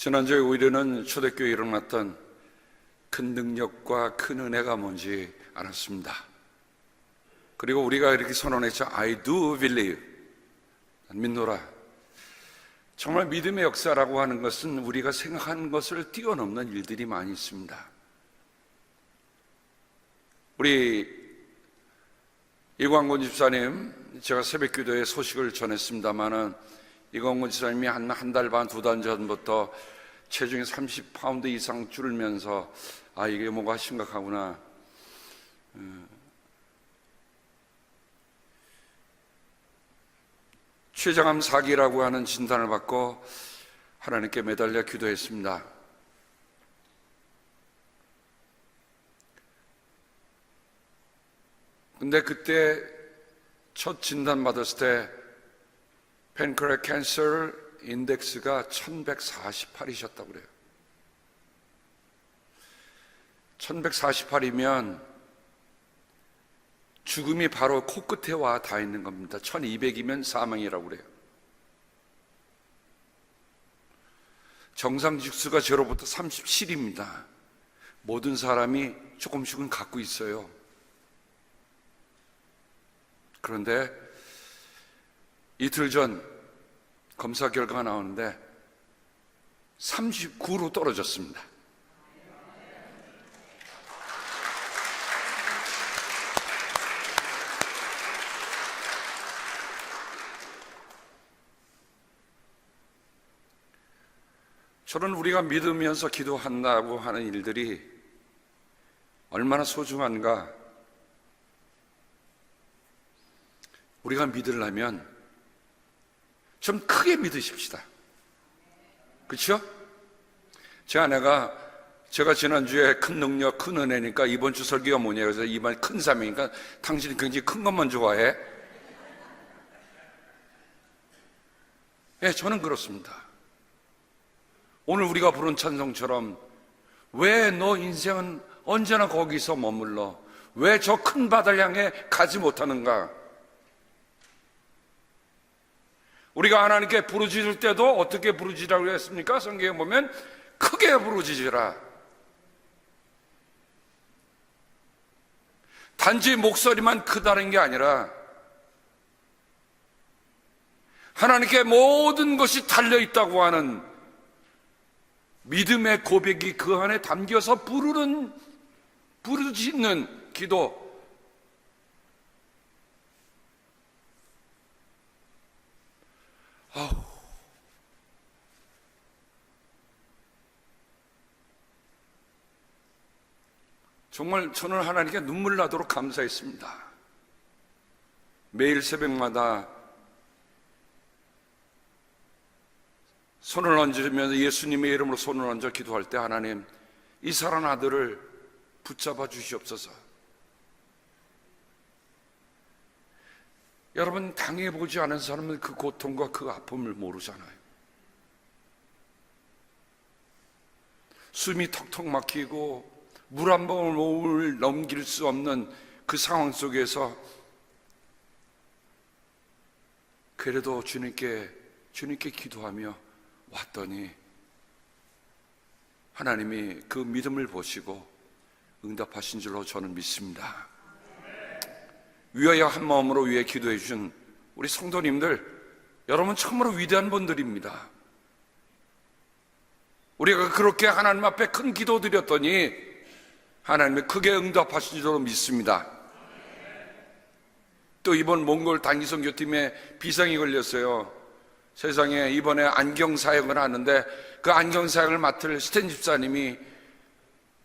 지난주에 우리는 초대교회에 일어났던 큰 능력과 큰 은혜가 뭔지 알았습니다. 그리고 우리가 이렇게 선언했죠. I do believe. 믿노라. 정말 믿음의 역사라고 하는 것은 우리가 생각하는 것을 뛰어넘는 일들이 많이 있습니다. 우리 이광곤 집사님, 제가 새벽기도에 소식을 전했습니다마는 이광곤 집사님이 한 달 반, 2달 전부터 체중이 30파운드 이상 줄면서 이게 뭐가 심각하구나. 췌장암 4기라고 하는 진단을 받고 하나님께 매달려 기도했습니다. 근데 그때 첫 진단 받았을 때 팬크레 캔서 인덱스가 1148이셨다고 그래요. 1148이면 죽음이 바로 코끝에 와 닿아 있는 겁니다. 1200이면 사망이라고 그래요. 정상 직수가 0부터 37입니다. 모든 사람이 조금씩은 갖고 있어요. 그런데 이틀 전 검사 결과가 나오는데 39로 떨어졌습니다. 저는 우리가 믿으면서 기도한다고 하는 일들이 얼마나 소중한가. 우리가 믿으려면 좀 크게 믿으십시다. 그렇죠? 제 아내가 제가 지난주에 큰 능력, 큰 은혜니까 이번 주 설교가 뭐냐 그래서 이번 큰 사명이니까 당신이 굉장히 큰 것만 좋아해. 예, 저는 그렇습니다. 오늘 우리가 부른 찬송처럼 왜 너 인생은 언제나 거기서 머물러? 왜 저 큰 바다를 향해 가지 못하는가? 우리가 하나님께 부르짖을 때도 어떻게 부르짖으라고 했습니까? 성경에 보면 크게 부르짖으라. 단지 목소리만 크다는 게 아니라 하나님께 모든 것이 달려있다고 하는 믿음의 고백이 그 안에 담겨서 부르짖는 기도. 정말 저는 하나님께 눈물 나도록 감사했습니다. 매일 새벽마다 손을 얹으면서 예수님의 이름으로 손을 얹어 기도할 때 하나님, 이 사랑 아들을 붙잡아 주시옵소서. 여러분, 당해보지 않은 사람은 그 고통과 그 아픔을 모르잖아요. 숨이 턱턱 막히고 물 한 방울 넘길 수 없는 그 상황 속에서 그래도 주님께 기도하며 왔더니 하나님이 그 믿음을 보시고 응답하신 줄로 저는 믿습니다. 위하여 한 마음으로 위해 기도해 주신 우리 성도님들, 여러분 참으로 위대한 분들입니다. 우리가 그렇게 하나님 앞에 큰 기도 드렸더니 하나님이 크게 응답하신 줄로 믿습니다. 또 이번 몽골 단기선교팀에 비상이 걸렸어요. 세상에 이번에 안경 사역을 하는데 그 안경 사역을 맡을 스탠 집사님이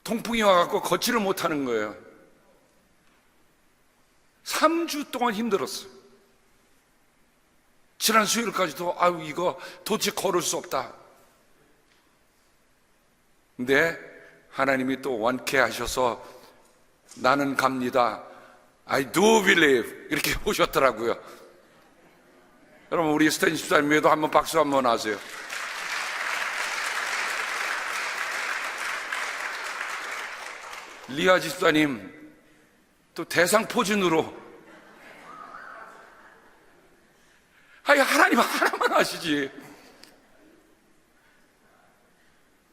통풍이 와갖고 걷지를 못하는 거예요. 3주 동안 힘들었어요. 지난 수요일까지도 이거 도저히 걸을 수 없다. 근데 하나님이 또 완쾌하셔서 나는 갑니다. I do believe. 이렇게 오셨더라고요. 여러분, 우리 스탠 집사님에도 한번 박수 한번 하세요. 리아 집사님 또 대상 포진으로 하나님 하나만 하시지.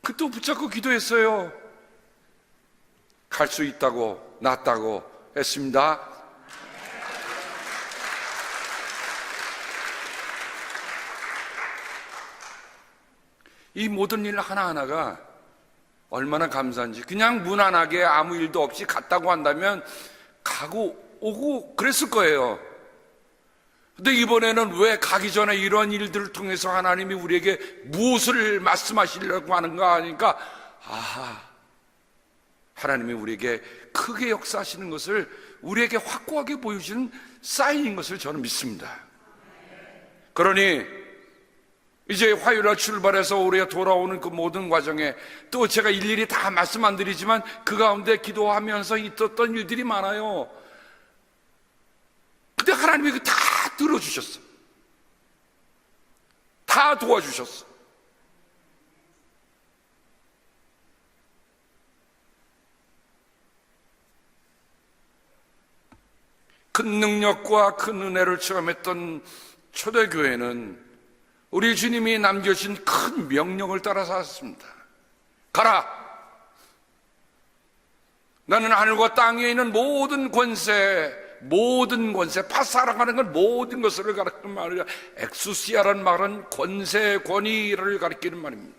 그또 붙잡고 기도했어요. 갈 수 있다고, 낫다고 했습니다. 이 모든 일 하나하나가 얼마나 감사한지. 그냥 무난하게 아무 일도 없이 갔다고 한다면 가고 오고 그랬을 거예요. 근데 이번에는 왜 가기 전에 이런 일들을 통해서 하나님이 우리에게 무엇을 말씀하시려고 하는가 하니까, 하나님이 우리에게 크게 역사하시는 것을 우리에게 확고하게 보여주는 사인인 것을 저는 믿습니다. 그러니 이제 화요일날 출발해서 우리가 돌아오는 그 모든 과정에 또 제가 일일이 다 말씀 안 드리지만 그 가운데 기도하면서 있었던 일들이 많아요. 근데 하나님이 그 다 들어주셨어. 다 도와주셨어. 큰 능력과 큰 은혜를 체험했던 초대교회는 우리 주님이 남겨주신 큰 명령을 따라 살았습니다. 가라! 나는 하늘과 땅에 있는 모든 권세, 파사라고 하는 건 모든 것을 가리키는 말이야. 엑수시아라는 말은 권세, 권위를 가리키는 말입니다.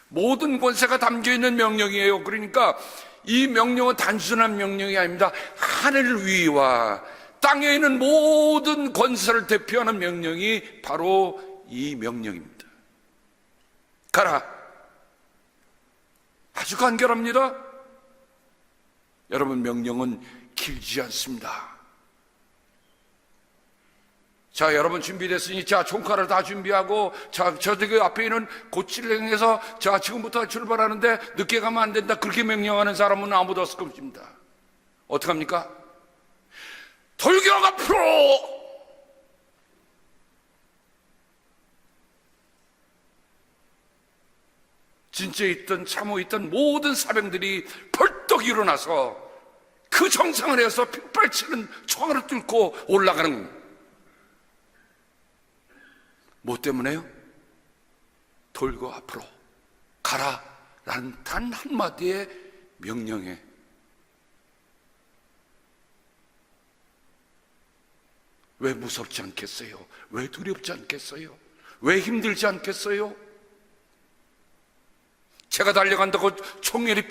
모든 권세가 담겨있는 명령이에요. 그러니까 이 명령은 단순한 명령이 아닙니다. 하늘 위와 땅에 있는 모든 권세를 대표하는 명령이 바로 이 명령입니다. 가라. 아주 간결합니다. 여러분, 명령은 길지 않습니다. 자, 여러분 준비됐으니, 자, 총칼을 다 준비하고, 자, 저기 앞에 있는 고치를 향해서, 자, 지금부터 출발하는데 늦게 가면 안 된다. 그렇게 명령하는 사람은 아무도 없을 겁니다. 어떡합니까? 돌격 앞으로! 진짜 있던 참호 있던 모든 사병들이 벌떡 일어나서 그 정상을 해서 빗발치는 총알을 뚫고 올라가는 겁니다. 뭐 때문에요? 돌고 앞으로 가라 라는 단 한마디의 명령에 왜 무섭지 않겠어요? 왜 두렵지 않겠어요? 왜 힘들지 않겠어요? 제가 달려간다고 총알이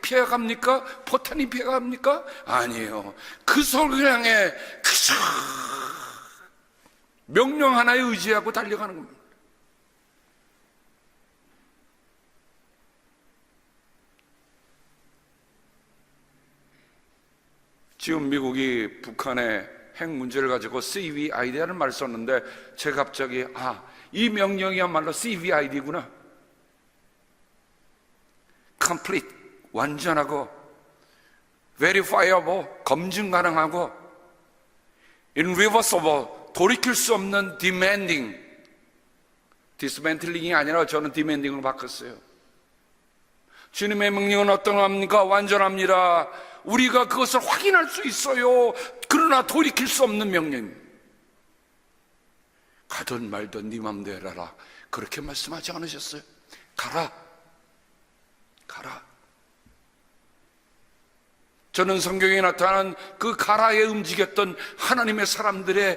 피해갑니까? 포탄이 피해갑니까? 아니에요. 그 소리를 향해 그저 명령 하나에 의지하고 달려가는 겁니다. 지금 미국이 북한의 핵 문제를 가지고 CVID라는 말을 썼는데 제가 갑자기 이 명령이야말로 CVID구나. complete, 완전하고 verifiable, 검증 가능하고 irreversible, 돌이킬 수 없는 demanding, dismantling이 아니라 저는 demanding으로 바꿨어요. 주님의 명령은 어떠합니까? 완전합니다. 우리가 그것을 확인할 수 있어요. 그러나 돌이킬 수 없는 명령입니다. 가든 말든 네 맘대로 해라. 그렇게 말씀하지 않으셨어요? 가라. 저는 성경에 나타난 그 가라에 움직였던 하나님의 사람들의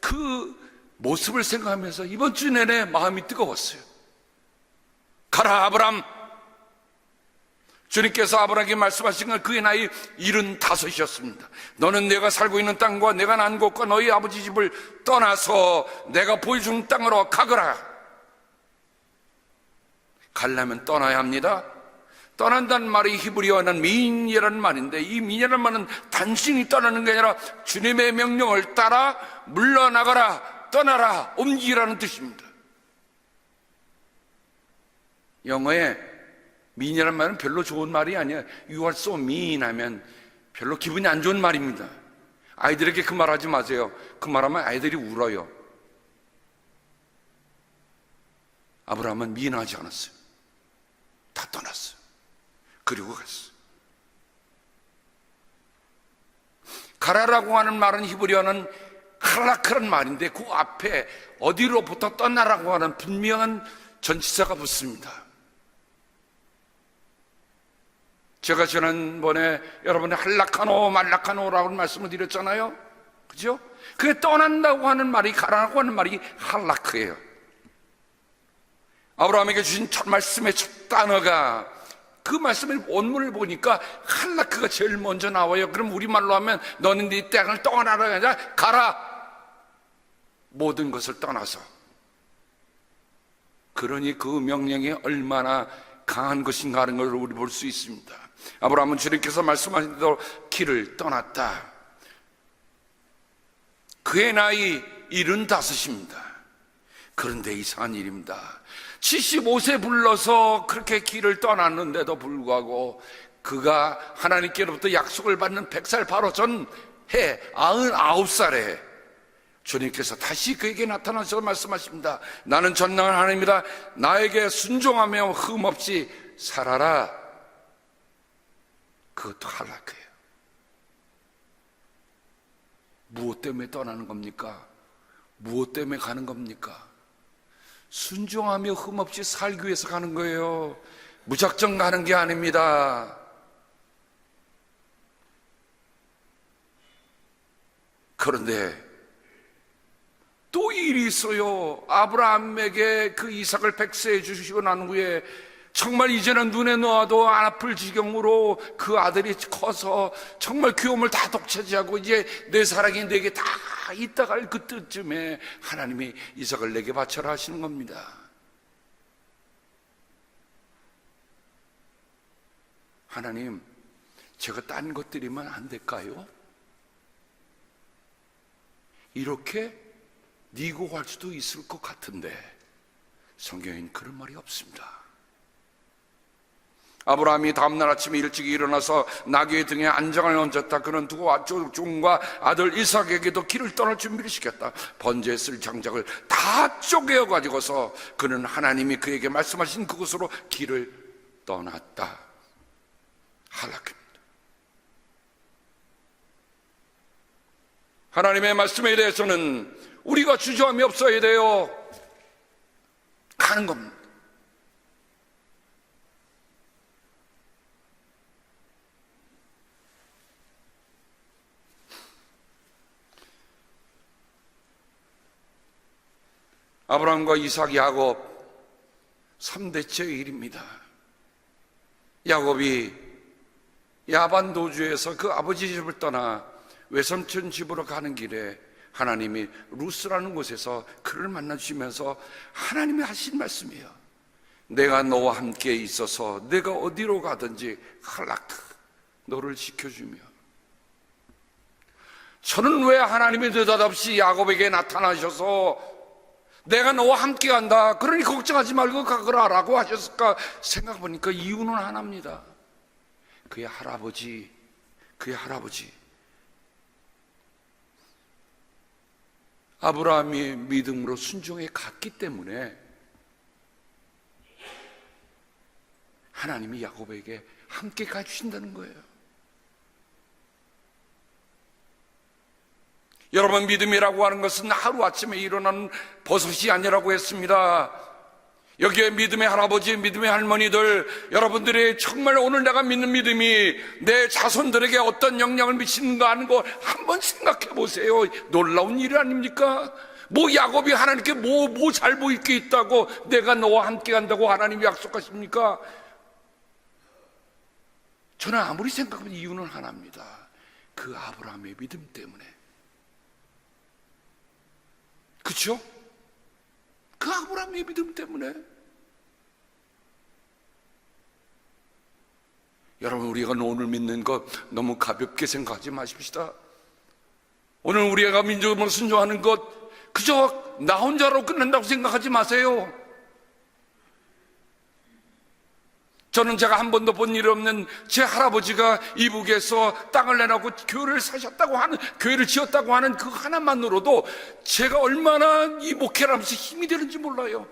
그 모습을 생각하면서 이번 주 내내 마음이 뜨거웠어요. 가라 아브람. 주님께서 아브람에게 말씀하신 건 그의 나이 75이었습니다. 너는 내가 살고 있는 땅과 내가 난 곳과 너희 아버지 집을 떠나서 내가 보여준 땅으로 가거라. 가려면 떠나야 합니다. 떠난다는 말이 히브리어는 민이라는 말인데 이 민이라는 말은 단순히 떠나는 게 아니라 주님의 명령을 따라 물러나가라, 떠나라, 옮기라는 뜻입니다. 영어에 민이라는 말은 별로 좋은 말이 아니에요. You are so mean 하면 별로 기분이 안 좋은 말입니다. 아이들에게 그 말 하지 마세요. 그 말하면 아이들이 울어요. 아브라함은 미인하지 않았어요. 다 떠났어요. 그리고 갔어요. 가라라고 하는 말은 히브리어는 카라크란 말인데 그 앞에 어디로부터 떠나라고 하는 분명한 전치사가 붙습니다. 제가 지난번에 여러분의 할락하노 말락하노라고 말씀을 드렸잖아요. 그죠? 그게 떠난다고 하는 말이, 가라고 하는 말이 할라크예요. 아브라함에게 주신 첫 말씀의 첫 단어가, 그 말씀의 원문을 보니까 할라크가 제일 먼저 나와요. 그럼 우리말로 하면 너는 네 땅을 떠나라가 아니라 가라. 모든 것을 떠나서. 그러니 그 명령이 얼마나 강한 것인가 하는 걸 우리 볼 수 있습니다. 아브라함은 주님께서 말씀하신 대로 길을 떠났다. 그의 나이 75입니다. 그런데 이상한 일입니다. 75세 불러서 그렇게 길을 떠났는데도 불구하고 그가 하나님께로부터 약속을 받는 100살 바로 전해 99살에 주님께서 다시 그에게 나타나셔서 말씀하십니다. 나는 전능한 하나님이다. 나에게 순종하며 흠없이 살아라. 그것도 할라크예요. 무엇 때문에 떠나는 겁니까? 무엇 때문에 가는 겁니까? 순종하며 흠없이 살기 위해서 가는 거예요. 무작정 가는 게 아닙니다. 그런데 또 일이 있어요. 아브라함에게 그 이삭을 백세해 주시고 난 후에 정말 이제는 눈에 놓아도 안 아플 지경으로 그 아들이 커서 정말 귀염을 다 독차지하고 이제 내 사랑이 내게 다 있다 갈 그때쯤에 하나님이 이삭을 내게 바쳐라 하시는 겁니다. 하나님, 제가 딴 것 드리면 안 될까요? 이렇게 니고 할 수도 있을 것 같은데 성경에는 그런 말이 없습니다. 아브라함이 다음날 아침에 일찍 일어나서 나귀의 등에 안장을 얹었다. 그는 두고 종과 아들 이삭에게도 길을 떠날 준비를 시켰다. 번제에 쓸 장작을 다 쪼개어 가지고서 그는 하나님이 그에게 말씀하신 그곳으로 길을 떠났다. 할라크입니다. 하나님의 말씀에 대해서는 우리가 주저함이 없어야 돼요. 가는 겁니다. 아브라함과 이삭, 야곱 3대째 일입니다. 야곱이 야반 도주에서 그 아버지 집을 떠나 외삼촌 집으로 가는 길에 하나님이 루스라는 곳에서 그를 만나주시면서 하나님이 하신 말씀이에요. 내가 너와 함께 있어서 내가 어디로 가든지 할라크 너를 지켜주며. 저는 왜 하나님이 느닷없이 야곱에게 나타나셔서 내가 너와 함께 간다, 그러니 걱정하지 말고 가거라 라고 하셨을까 생각해보니까 이유는 하나입니다. 그의 할아버지 아브라함이 믿음으로 순종해 갔기 때문에 하나님이 야곱에게 함께 가주신다는 거예요. 여러분, 믿음이라고 하는 것은 하루아침에 일어나는 버섯이 아니라고 했습니다. 여기에 믿음의 할아버지, 믿음의 할머니들, 여러분들이 정말 오늘 내가 믿는 믿음이 내 자손들에게 어떤 영향을 미치는가 하는 거 한번 생각해 보세요. 놀라운 일 아닙니까? 야곱이 하나님께 잘 보일 게 있다고 내가 너와 함께 간다고 하나님이 약속하십니까? 저는 아무리 생각하면 이유는 하나입니다. 그 아브라함의 믿음 때문에. 그렇죠? 그 아브라함의 믿음 때문에. 여러분, 우리가 오늘 믿는 것 너무 가볍게 생각하지 마십시다. 오늘 우리가 민족으로 순종하는 것 그저 나 혼자로 끝난다고 생각하지 마세요. 저는 제가 한 번도 본 일 없는 제 할아버지가 이북에서 땅을 내놓고 교회를 사셨다고 하는, 교회를 지었다고 하는 그 하나만으로도 제가 얼마나 이 목회를 하면서 힘이 되는지 몰라요.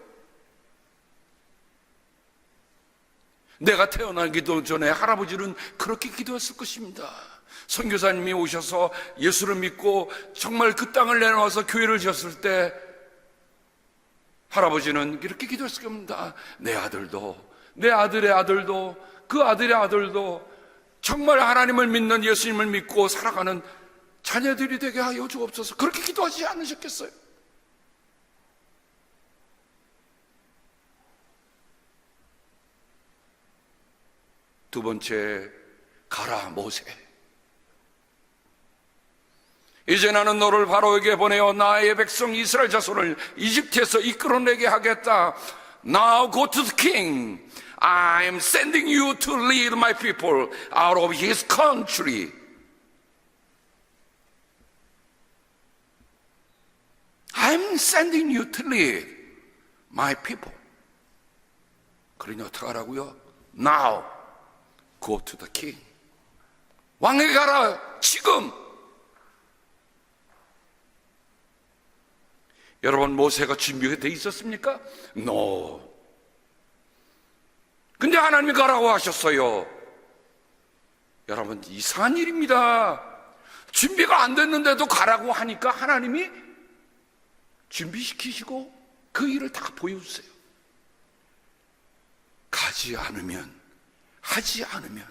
내가 태어나기도 전에 할아버지는 그렇게 기도했을 것입니다. 선교사님이 오셔서 예수를 믿고 정말 그 땅을 내놓아서 교회를 지었을 때 할아버지는 이렇게 기도했을 겁니다. 내 아들도, 내 아들의 아들도, 그 아들의 아들도 정말 하나님을 믿는, 예수님을 믿고 살아가는 자녀들이 되게 하여 주옵소서. 그렇게 기도하지 않으셨겠어요? 두 번째, 가라 모세. 이제 나는 너를 바로에게 보내어 나의 백성 이스라엘 자손을 이집트에서 이끌어내게 하겠다. Now go to the king. I am sending you to lead my people out of his country. I'm sending you to lead my people. 그러니 어떻게 하라고요? Now go to the king. 왕에게 가라, 지금. 여러분, 모세가 준비가 돼 있었습니까? No. 근데 하나님이 가라고 하셨어요. 여러분, 이상한 일입니다. 준비가 안 됐는데도 가라고 하니까 하나님이 준비시키시고 그 일을 다 보여주세요. 가지 않으면, 하지 않으면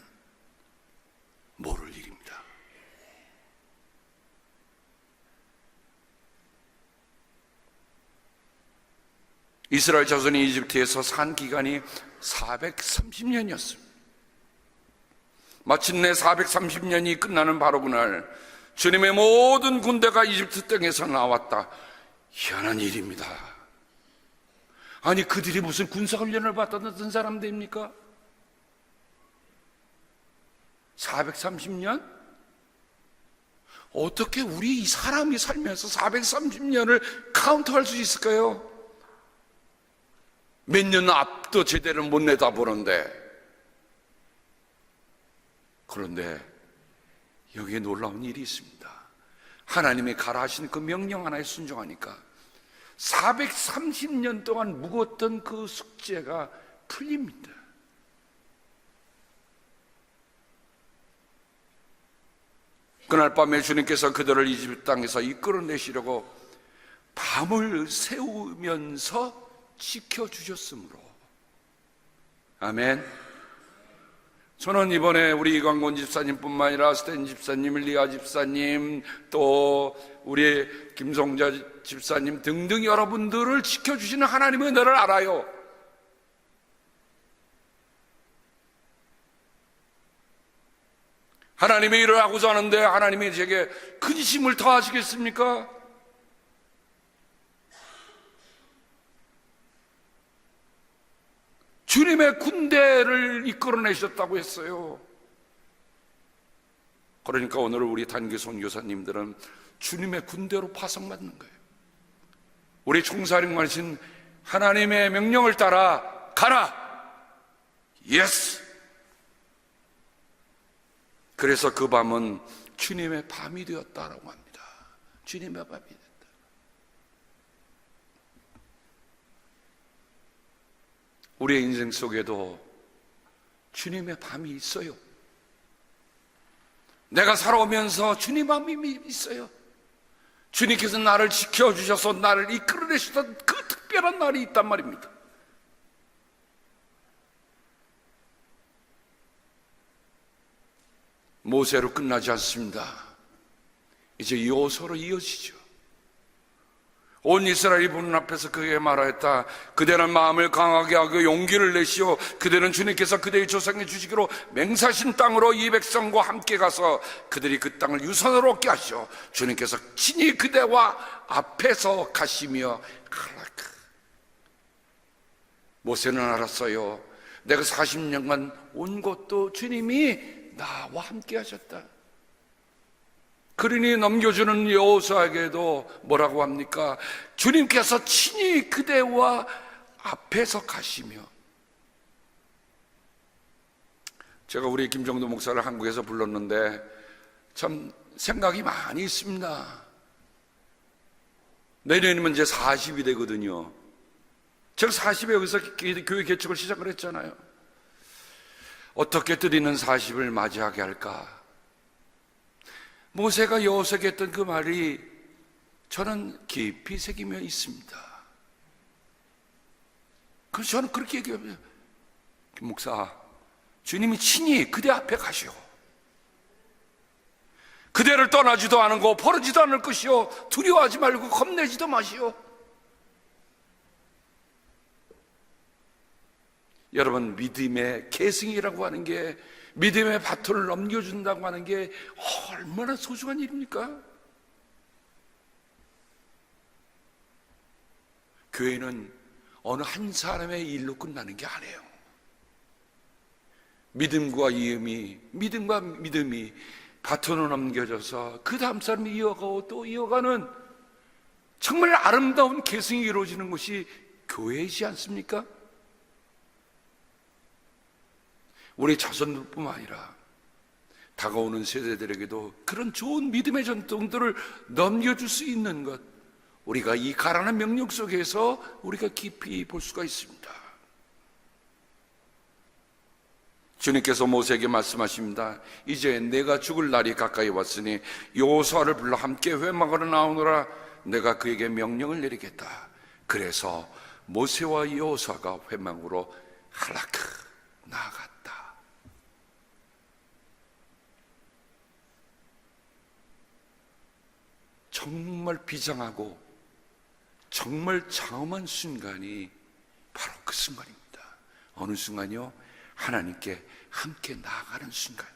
모를 일입니다. 이스라엘 자손이 이집트에서 산 기간이 430년이었습니다. 마침내 430년이 끝나는 바로 그날 주님의 모든 군대가 이집트 땅에서 나왔다. 희한한 일입니다. 아니, 그들이 무슨 군사훈련을 받았던 사람들입니까? 430년? 어떻게 우리 이 사람이 살면서 430년을 카운트할 수 있을까요? 몇 년 앞도 제대로 못 내다보는데. 그런데 여기에 놀라운 일이 있습니다. 하나님이 가라 하신 그 명령 하나에 순종하니까 430년 동안 묵었던 그 숙제가 풀립니다. 그날 밤에 주님께서 그들을 이집트 땅에서 이끌어내시려고 밤을 새우면서 지켜주셨으므로. 아멘. 저는 이번에 우리 이광곤 집사님뿐만 아니라 스탠 집사님, 리아 집사님, 또 우리 김성자 집사님 등등 여러분들을 지켜주시는 하나님의 은혜를 알아요. 하나님의 일을 하고자 하는데 하나님이 제게 근심을 더하시겠습니까? 주님의 군대를 이끌어내셨다고 했어요. 그러니까 오늘 우리 단기 선교사님들은 주님의 군대로 파송받는 거예요. 우리 총사령관이신 하나님의 명령을 따라 가라. 예스. 그래서 그 밤은 주님의 밤이 되었다라고 합니다. 주님의 밤이 되었다. 우리의 인생 속에도 주님의 밤이 있어요. 내가 살아오면서 주님 밤이 있어요. 주님께서 나를 지켜주셔서 나를 이끌어내셨던 그 특별한 날이 있단 말입니다. 모세로 끝나지 않습니다. 이제 여호수아로 이어지죠. 온 이스라엘이 보는 앞에서 그에게 말하였다. 그대는 마음을 강하게 하고 용기를 내시오. 그대는 주님께서 그대의 조상에 주시기로 맹세하신 땅으로 이 백성과 함께 가서 그들이 그 땅을 유산으로 얻게 하시오. 주님께서 친히 그대와 앞에서 가시며 가라카. 모세는 알았어요. 내가 40년간 온 것도 주님이 나와 함께 하셨다. 그러니 넘겨주는 여호수아에게도 뭐라고 합니까? 주님께서 친히 그대와 앞에서 가시며. 제가 우리 김정도 목사를 한국에서 불렀는데 참 생각이 많이 있습니다. 내년이면 이제 40이 되거든요. 제가 40에 여기서 교회 개척을 시작을 했잖아요. 어떻게 드리는 40을 맞이하게 할까? 모세가 여호수아에게 했던 그 말이 저는 깊이 새기며 있습니다. 그래서 저는 그렇게 얘기해요. 목사, 주님이 친히 그대 앞에 가시오. 그대를 떠나지도 않고 버리지도 않을 것이요 두려워하지 말고 겁내지도 마시오. 여러분, 믿음의 계승이라고 하는 게, 믿음의 바톤을 넘겨준다고 하는 게 얼마나 소중한 일입니까? 교회는 어느 한 사람의 일로 끝나는 게 아니에요. 믿음과 믿음이 바톤을 넘겨져서 그 다음 사람이 이어가고 또 이어가는 정말 아름다운 계승이 이루어지는 것이 교회이지 않습니까? 우리 자손들뿐만 아니라 다가오는 세대들에게도 그런 좋은 믿음의 전통들을 넘겨줄 수 있는 것, 우리가 이 가라는 명령 속에서 우리가 깊이 볼 수가 있습니다. 주님께서 모세에게 말씀하십니다. 이제 내가 죽을 날이 가까이 왔으니 여호수아를 불러 함께 회막으로 나오노라. 내가 그에게 명령을 내리겠다. 그래서 모세와 여호수아가 회막으로 할라크 나아갔다. 정말 비장하고 정말 장엄한 순간이 바로 그 순간입니다. 어느 순간이요? 하나님께 함께 나아가는 순간.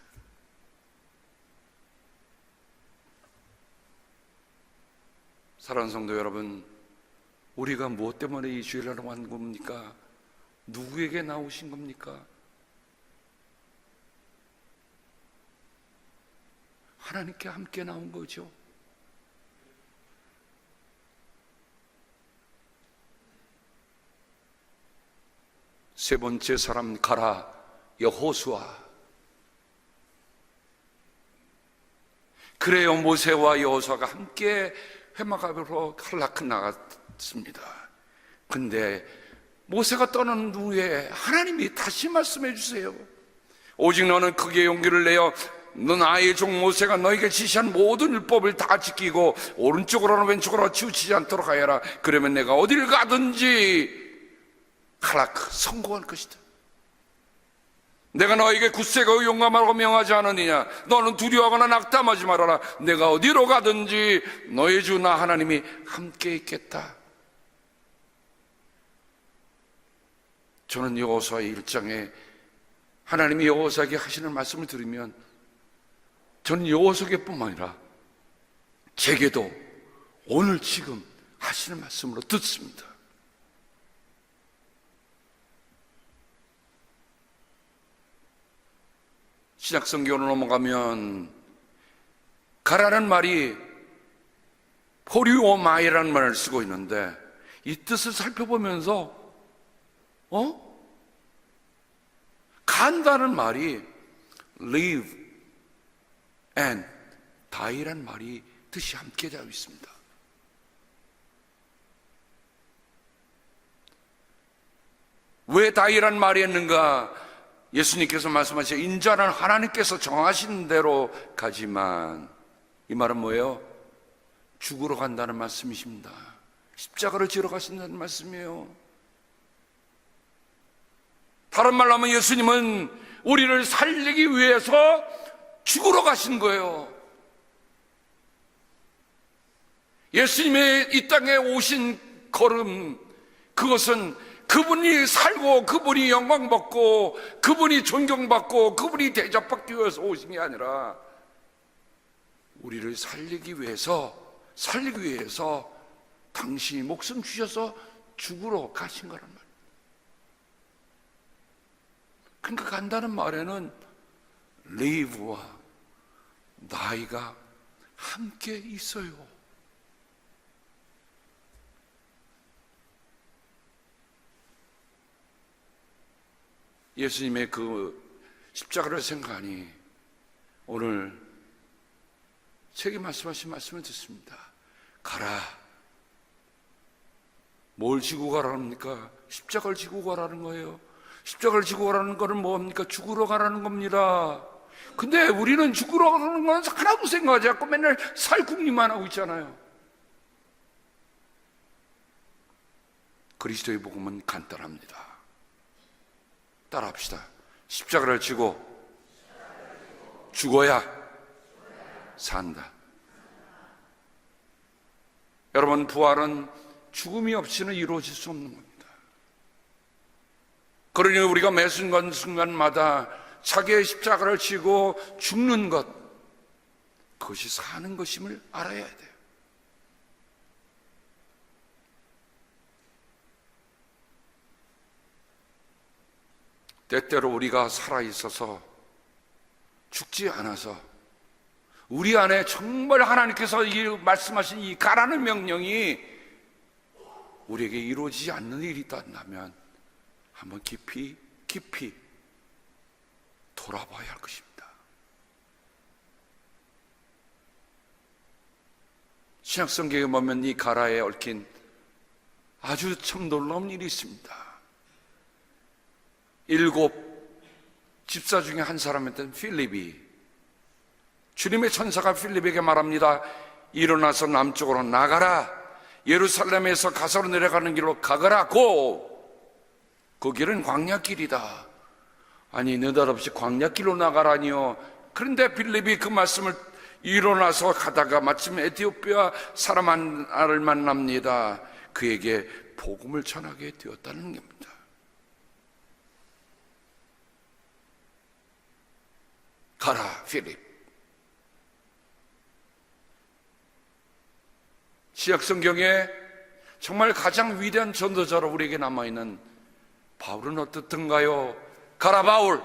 사랑하는 성도 여러분, 우리가 무엇 때문에 이 주일날 온 겁니까? 누구에게 나오신 겁니까? 하나님께 함께 나온 거죠. 세 번째 사람 가라, 여호수아. 그래요, 모세와 여호수아가 함께 회막 앞으로 할라크 나갔습니다. 근데 모세가 떠난 후에 하나님이 다시 말씀해 주세요. 오직 너는 크게 용기를 내어 너 나의 종 모세가 너에게 지시한 모든 율법을 다 지키고 오른쪽으로나 왼쪽으로나 치우치지 않도록 하여라. 그러면 내가 어디를 가든지 할라크 성공할 것이다. 내가 너에게 굳세고 용감하고 명하지 않으느냐. 너는 두려워하거나 낙담하지 말아라. 내가 어디로 가든지 너의 주 나 하나님이 함께 있겠다. 저는 여호수아의 1장에 하나님이 여호수아에게 하시는 말씀을 들으면 저는 여호수아에게뿐만 아니라 제게도 오늘 지금 하시는 말씀으로 듣습니다. 신약성경으로 넘어가면 가라는 말이 포리오마이라는 말을 쓰고 있는데 이 뜻을 살펴보면서 간다는 말이 live and die라는 말이 뜻이 함께 되어 있습니다. 왜 die라는 말이 있는가? 예수님께서 말씀하신 인자는 하나님께서 정하신 대로 가지만, 이 말은 뭐예요? 죽으러 간다는 말씀이십니다. 십자가를 지러 가신다는 말씀이에요. 다른 말로 하면 예수님은 우리를 살리기 위해서 죽으러 가신 거예요. 예수님의 이 땅에 오신 걸음, 그것은 그분이 살고 그분이 영광받고 그분이 존경받고 그분이 대접받기 위해서 오신 게 아니라 우리를 살리기 위해서 당신이 목숨 주셔서 죽으러 가신 거란 말이에요. 그러니까 간다는 말에는 live와 die가 함께 있어요. 예수님의 그 십자가를 생각하니 오늘 제게 말씀하신 말씀을 듣습니다. 가라. 뭘 지고 가라합니까? 십자가를 지고 가라는 거예요. 십자가를 지고 가라는 거는 뭐합니까? 죽으러 가라는 겁니다. 근데 우리는 죽으러 가라는 건 하나도 생각하지 않고 맨날 살궁리만 하고 있잖아요. 그리스도의 복음은 간단합니다. 따라합시다. 십자가를 지고 죽어야 산다. 여러분, 부활은 죽음이 없이는 이루어질 수 없는 겁니다. 그러니 우리가 매 순간순간마다 자기의 십자가를 지고 죽는 것, 그것이 사는 것임을 알아야 돼요. 때때로 우리가 살아있어서 죽지 않아서 우리 안에 정말 하나님께서 말씀하신 이 가라는 명령이 우리에게 이루어지지 않는 일이 있다면 한번 깊이 돌아봐야 할 것입니다. 신약성경에 보면 이 가라에 얽힌 아주 참 놀라운 일이 있습니다. 7 집사 중에 한 사람이었던 필립이, 주님의 천사가 필립에게 말합니다. 일어나서 남쪽으로 나가라. 예루살렘에서 가사로 내려가는 길로 가거라. 그 길은 광야길이다. 아니, 느닷없이 광야길로 나가라니요. 그런데 필립이 그 말씀을 일어나서 가다가 마침 에티오피아 사람 하나를 만납니다. 그에게 복음을 전하게 되었다는 겁니다. 가라, 필립. 신약성경에 정말 가장 위대한 전도자로 우리에게 남아있는 바울은 어떻던가요? 가라, 바울.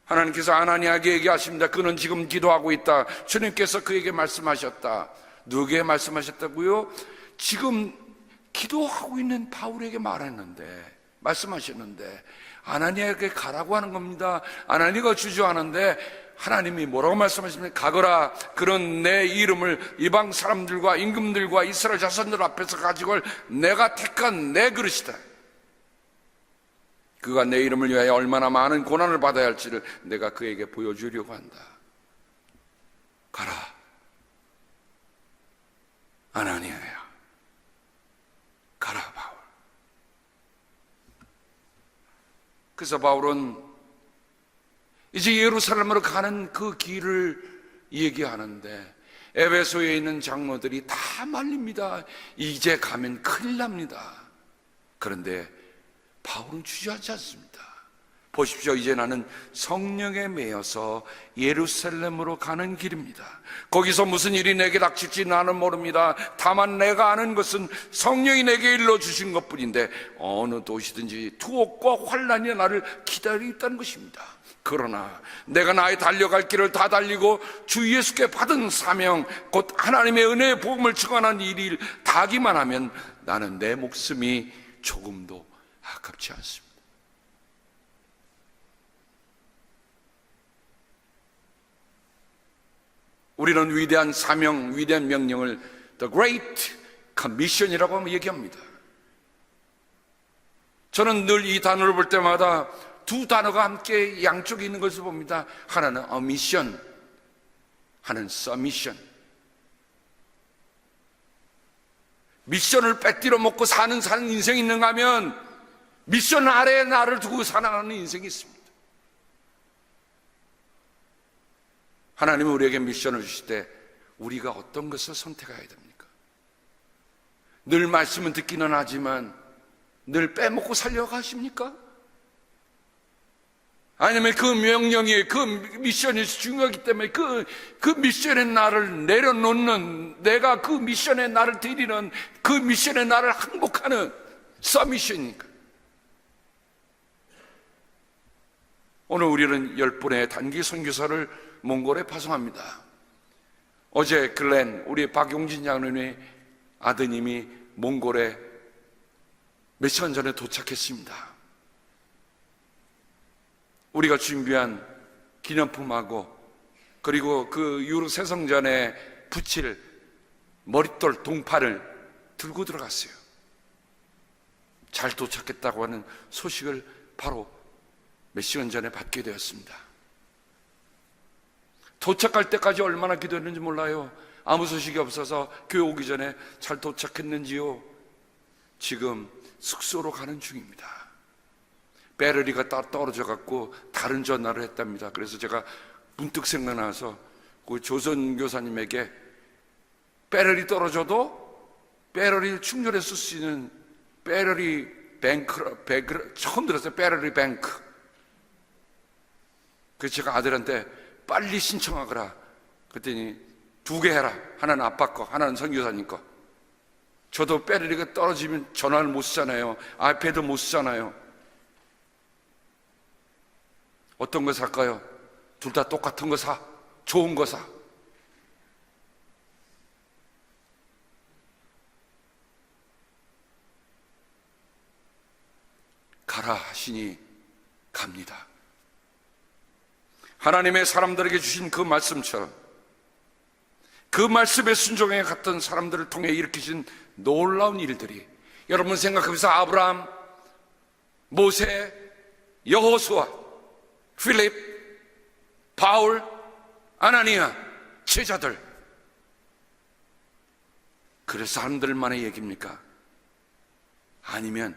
하나님께서 아나니아에게 얘기하십니다. 그는 지금 기도하고 있다. 주님께서 그에게 말씀하셨다. 누구에게 말씀하셨다고요? 지금 기도하고 있는 바울에게 말씀하셨는데 아나니아에게 가라고 하는 겁니다. 아나니아가 주저하는데 하나님이 뭐라고 말씀하십니까? 가거라. 그런 내 이름을 이방 사람들과 임금들과 이스라엘 자손들 앞에서 가지고 내가 택한 내 그릇이다. 그가 내 이름을 위하여 얼마나 많은 고난을 받아야 할지를 내가 그에게 보여주려고 한다. 가라, 아나니아야. 가라, 바울. 그래서 바울은 이제 예루살렘으로 가는 그 길을 얘기하는데 에베소에 있는 장로들이 다 말립니다. 이제 가면 큰일 납니다. 그런데 바울은 주저하지 않습니다. 보십시오. 이제 나는 성령에 매여서 예루살렘으로 가는 길입니다. 거기서 무슨 일이 내게 닥칠지 나는 모릅니다. 다만 내가 아는 것은 성령이 내게 일러주신 것뿐인데 어느 도시든지 투옥과 환난이 나를 기다리고 있다는 것입니다. 그러나 내가 나의 달려갈 길을 다 달리고 주 예수께 받은 사명, 곧 하나님의 은혜의 복음을 증언하는 일을 다하기만 하면 나는 내 목숨이 조금도 아깝지 않습니다. 우리는 위대한 사명, 위대한 명령을 The Great Commission이라고 얘기합니다. 저는 늘 이 단어를 볼 때마다 두 단어가 함께 양쪽에 있는 것을 봅니다. 하나는 A Mission, 하나는 Submission. 미션을 빼뜨려 먹고 사는 인생이 있는가 하면 미션 아래에 나를 두고 살아가는 인생이 있습니다. 하나님은 우리에게 미션을 주실 때 우리가 어떤 것을 선택해야 됩니까? 늘 말씀은 듣기는 하지만 늘 빼먹고 살려고 하십니까? 아니면 그 명령이, 그 미션이 중요하기 때문에 그 미션에 나를 내려놓는, 내가 그 미션에 나를 드리는, 그 미션에 나를 항복하는 서미션입니까? 오늘 우리는 10분의 단기 선교사를 몽골에 파송합니다. 어제 글렌, 우리 박용진 장로님의 아드님이 몽골에 몇 시간 전에 도착했습니다. 우리가 준비한 기념품하고 그리고 그 유로 세성전에 붙일 머릿돌 동파를 들고 들어갔어요. 잘 도착했다고 하는 소식을 바로 몇 시간 전에 받게 되었습니다. 도착할 때까지 얼마나 기도했는지 몰라요. 아무 소식이 없어서 교회 오기 전에 잘 도착했는지요? 지금 숙소로 가는 중입니다. 배터리가 떨어져 갖고 다른 전화를 했답니다. 그래서 제가 문득 생각나서 그 조선 교사님에게 배럴이 떨어져도 배럴이 충전해 쓸 수 있는 배럴이 뱅크 처음 들었어요. 배럴이 뱅크. 그래서 제가 아들한테 빨리 신청하거라 그랬더니 2개 해라. 하나는 아빠 거, 하나는 선교사님 거. 저도 배럴이 떨어지면 전화를 못 쓰잖아요. 아이패드 못 쓰잖아요. 어떤 거 살까요? 둘 다 똑같은 거 사. 좋은 거 사. 가라 하시니 갑니다. 하나님의 사람들에게 주신 그 말씀처럼 그 말씀에 순종해 갔던 사람들을 통해 일으키신 놀라운 일들이, 여러분 생각하면서 아브라함, 모세, 여호수아, 필립, 바울, 아나니아, 제자들, 그 사람들만의 얘기입니까? 아니면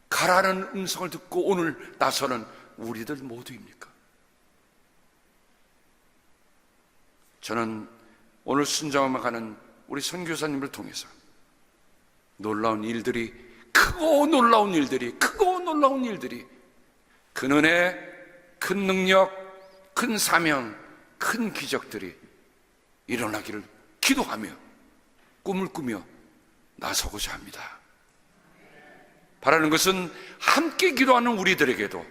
가라는 음성을 듣고 오늘 나서는 우리들 모두입니까? 저는 오늘 순정하며 가는 우리 선교사님을 통해서 놀라운 일들이, 크고 놀라운 일들이, 큰 은혜, 큰 능력, 큰 사명, 큰 기적들이 일어나기를 기도하며 꿈을 꾸며 나서고자 합니다. 바라는 것은 함께 기도하는 우리들에게도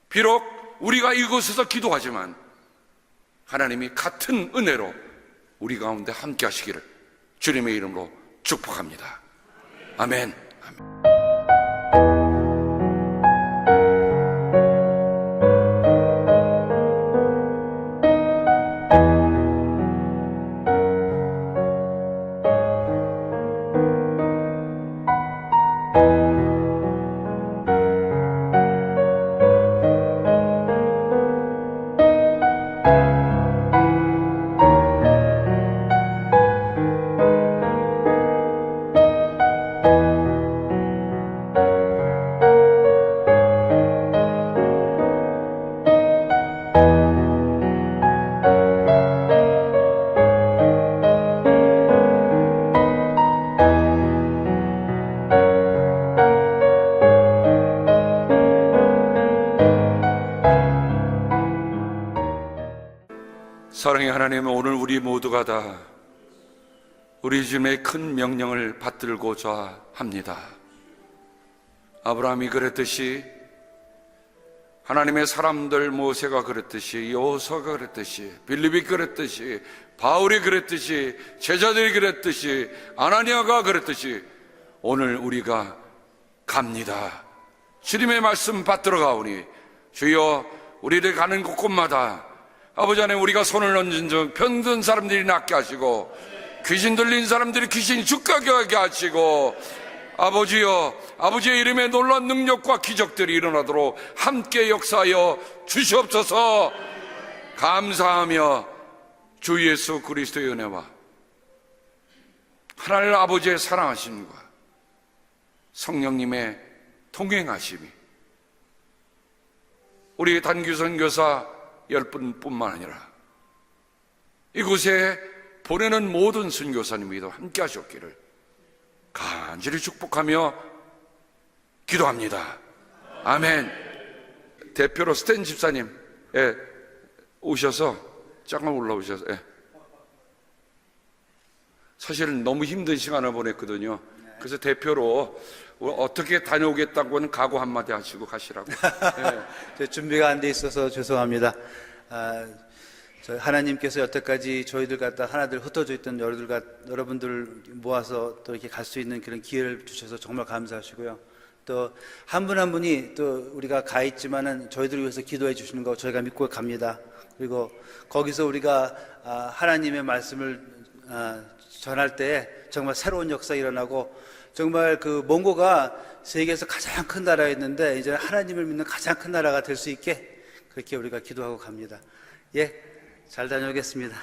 비록 우리가 이곳에서 기도하지만 하나님이 같은 은혜로 우리 가운데 함께 하시기를 주님의 이름으로 축복합니다. 아멘. 사랑의 하나님, 오늘 우리 모두가 다 우리 주님의 큰 명령을 받들고자 합니다. 아브라함이 그랬듯이, 하나님의 사람들 모세가 그랬듯이, 여호수아가 그랬듯이, 빌립이 그랬듯이, 바울이 그랬듯이, 제자들이 그랬듯이, 아나니아가 그랬듯이 오늘 우리가 갑니다. 주님의 말씀 받들어 가오니 주여, 우리를 가는 곳곳마다 아버지 안에 우리가 손을 얹은 즉 병든 사람들이 낫게 하시고, 귀신 들린 사람들이 귀신이 죽게 하게 하시고, 아버지여, 아버지의 이름에 놀라운 능력과 기적들이 일어나도록 함께 역사하여 주시옵소서. 감사하며 주 예수 그리스도의 은혜와 하나님 아버지의 사랑하심과 성령님의 동행하심이 우리 단기 선교사 10분뿐만 아니라 이곳에 보내는 모든 선교사님들도 함께 하셨기를 간절히 축복하며 기도합니다. 아멘. 대표로 스탠 집사님 오셔서 잠깐 올라오셔서, 사실은 너무 힘든 시간을 보냈거든요. 그래서 대표로 어떻게 다녀오겠다고는 각오 한마디 하시고 가시라고. 준비가 안 돼 있어서 죄송합니다. 하나님께서 여태까지 저희들 갖다 하나들 흩어져 있던 여러분들 모아서 또 이렇게 갈 수 있는 그런 기회를 주셔서 정말 감사하시고요. 또 한 분 한 분이 또 우리가 가 있지만은 저희들을 위해서 기도해 주시는 거 저희가 믿고 갑니다. 그리고 거기서 우리가 하나님의 말씀을 전할 때 정말 새로운 역사 일어나고, 정말 그 몽고가 세계에서 가장 큰 나라였는데 이제 하나님을 믿는 가장 큰 나라가 될 수 있게 그렇게 우리가 기도하고 갑니다. 잘 다녀오겠습니다.